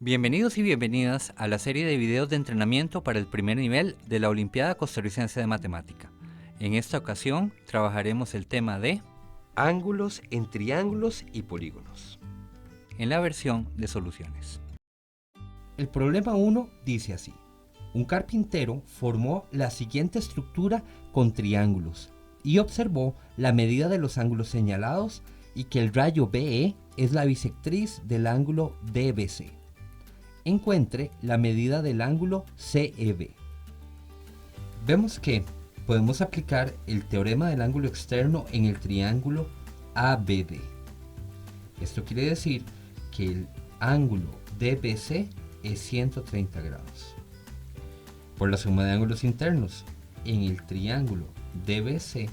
Bienvenidos y bienvenidas a la serie de videos de entrenamiento para el primer nivel de la Olimpiada Costarricense de Matemática. En esta ocasión trabajaremos el tema de ángulos en triángulos y polígonos. en la versión de soluciones. El problema 1 dice así: un carpintero formó la siguiente estructura con triángulos y observó la medida de los ángulos señalados y que el rayo BE es la bisectriz del ángulo DBC. Encuentre la medida del ángulo CEB. Vemos que podemos aplicar el teorema del ángulo externo en el triángulo ABD. Esto quiere decir que el ángulo DBC es 130 grados. Por la suma de ángulos internos en el triángulo DBC,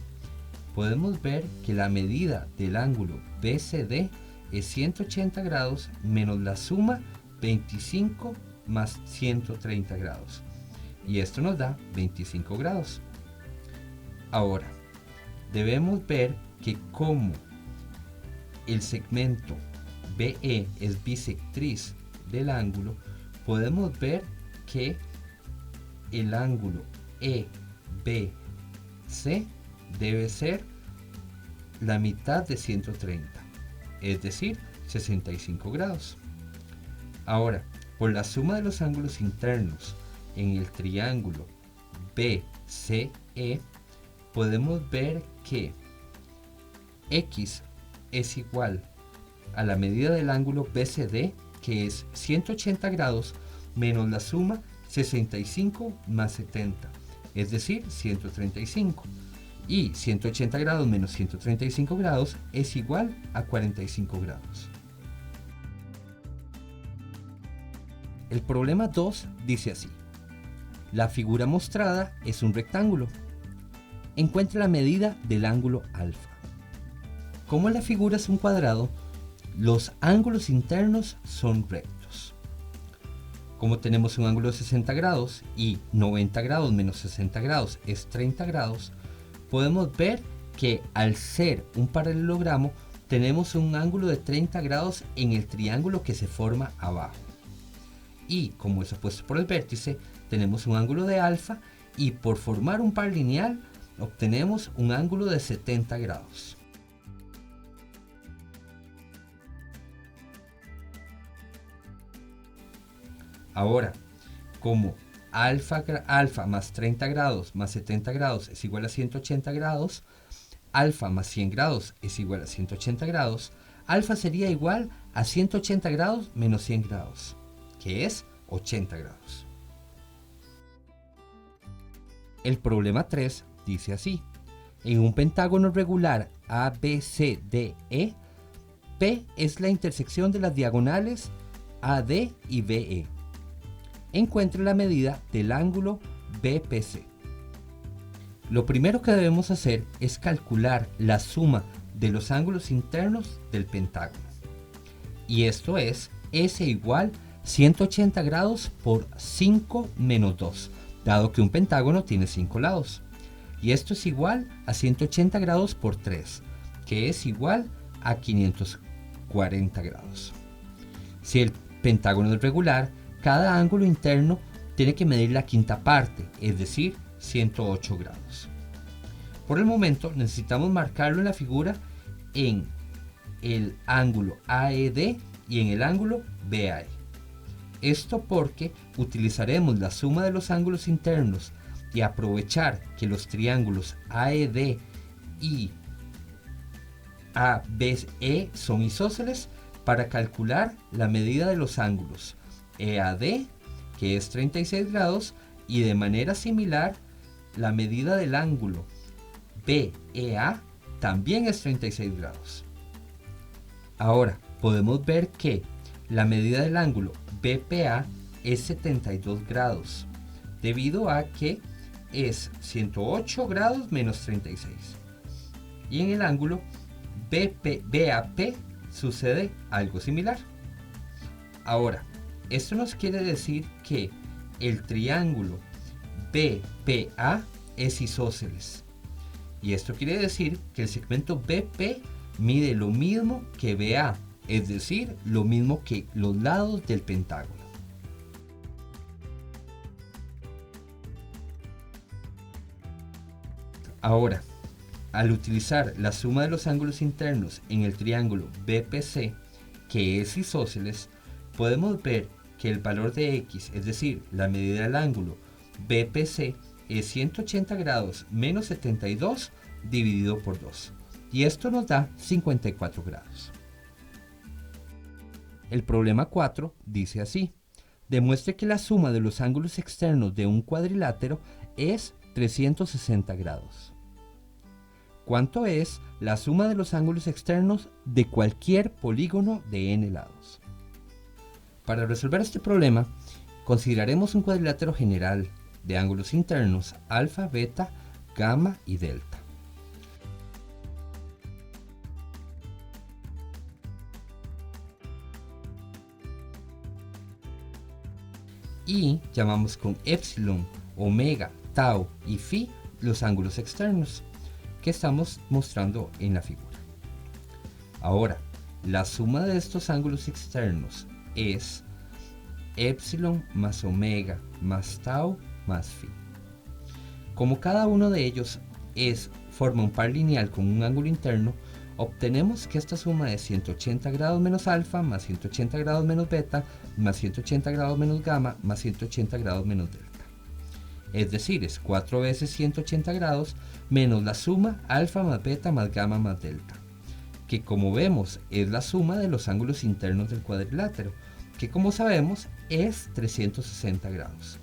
podemos ver que la medida del ángulo BCD es 180 grados menos la suma 25 más 130 grados. Y esto nos da 25 grados. Ahora, debemos ver que como el segmento BE es bisectriz del ángulo, podemos ver que el ángulo EBC debe ser la mitad de 130, es decir, 65 grados. Ahora, por la suma de los ángulos internos en el triángulo BCE, podemos ver que X es igual a la medida del ángulo BCD, que es 180 grados menos la suma 65 más 70, es decir, 135. Y 180 grados menos 135 grados es igual a 45 grados. El problema 2 dice así: la figura mostrada es un rectángulo. Encuentre la medida del ángulo alfa. Como la figura es un cuadrado, los ángulos internos son rectos. Como tenemos un ángulo de 60 grados y 90 grados menos 60 grados es 30 grados, podemos ver que al ser un paralelogramo tenemos un ángulo de 30 grados en el triángulo que se forma abajo. Y como es opuesto por el vértice, tenemos un ángulo de alfa, y por formar un par lineal obtenemos un ángulo de 70 grados. Ahora, como alfa más 30 grados más 70 grados es igual a 180 grados, alfa más 100 grados es igual a 180 grados, alfa sería igual a 180 grados menos 100 grados, que es 80 grados. El problema 3 dice así: en un pentágono regular ABCDE, P es la intersección de las diagonales AD y BE. Encuentre la medida del ángulo BPC. Lo primero que debemos hacer es calcular la suma de los ángulos internos del pentágono. Y esto es S igual 180 grados por 5 menos 2, dado que un pentágono tiene 5 lados. Y esto es igual a 180 grados por 3, que es igual a 540 grados. Si el pentágono es regular, cada ángulo interno tiene que medir la quinta parte, es decir, 108 grados. Por el momento necesitamos marcarlo en la figura en el ángulo AED y en el ángulo BAE. Esto porque utilizaremos la suma de los ángulos internos y aprovechar que los triángulos AED y ABE son isósceles para calcular la medida de los ángulos EAD, que es 36 grados, y de manera similar la medida del ángulo BEA también es 36 grados. Ahora podemos ver que la medida del ángulo BPA es 72 grados, debido a que es 108 grados menos 36. Y en el ángulo BAP sucede algo similar. Ahora, esto nos quiere decir que el triángulo BPA es isósceles. Y esto quiere decir que el segmento BP mide lo mismo que BA, es decir, lo mismo que los lados del pentágono. Ahora, al utilizar la suma de los ángulos internos en el triángulo BPC, que es isósceles, podemos ver que el valor de x, es decir, la medida del ángulo BPC, es 180 grados menos 72 dividido por 2. Y esto nos da 54 grados. El problema 4 dice así: demuestre que la suma de los ángulos externos de un cuadrilátero es 360 grados. ¿Cuánto es la suma de los ángulos externos de cualquier polígono de n lados? Para resolver este problema, consideraremos un cuadrilátero general de ángulos internos alfa, beta, gamma y delta. Y llamamos con epsilon, omega, tau y phi los ángulos externos que estamos mostrando en la figura. Ahora, la suma de estos ángulos externos es epsilon más omega más tau más phi. Como cada uno de ellos forma un par lineal con un ángulo interno, obtenemos que esta suma es 180 grados menos alfa más 180 grados menos beta más 180 grados menos gamma más 180 grados menos delta. Es decir, es 4 veces 180 grados menos la suma alfa más beta más gamma más delta, que como vemos es la suma de los ángulos internos del cuadrilátero, que como sabemos es 360 grados.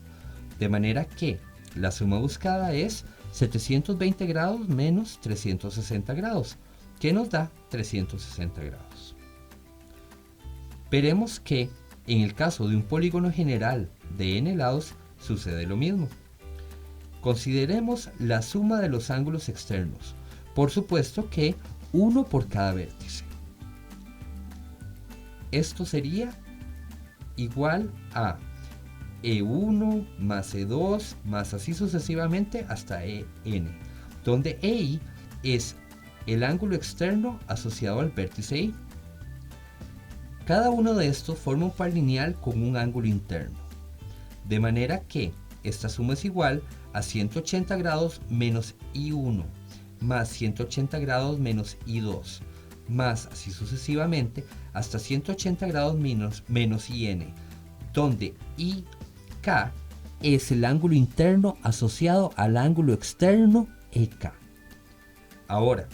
De manera que la suma buscada es 720 grados menos 360 grados, que nos da 360 grados. Veremos que en el caso de un polígono general de n lados sucede lo mismo. Consideremos la suma de los ángulos externos, por supuesto que uno por cada vértice. Esto sería igual a E1 más E2 más así sucesivamente hasta En, donde EI es el ángulo externo asociado al vértice I. Cada uno de estos forma un par lineal con un ángulo interno, de manera que esta suma es igual a 180 grados menos I1 más 180 grados menos I2 más así sucesivamente hasta 180 grados menos IN, donde IK es el ángulo interno asociado al ángulo externo EK. Ahora,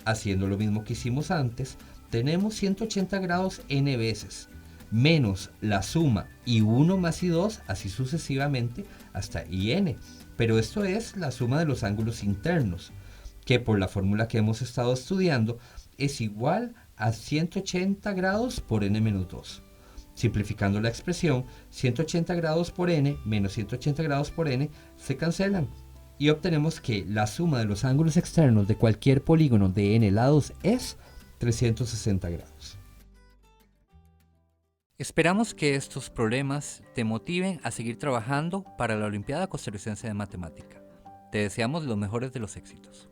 haciendo lo mismo que hicimos antes, tenemos 180 grados n veces, menos la suma I1 más I2, así sucesivamente hasta IN. Pero esto es la suma de los ángulos internos, que por la fórmula que hemos estado estudiando es igual a 180 grados por n menos 2. Simplificando la expresión, 180 grados por n menos 180 grados por n se cancelan y obtenemos que la suma de los ángulos externos de cualquier polígono de n lados es 360 grados. Esperamos que estos problemas te motiven a seguir trabajando para la Olimpiada Costarricense de Matemática. Te deseamos los mejores de los éxitos.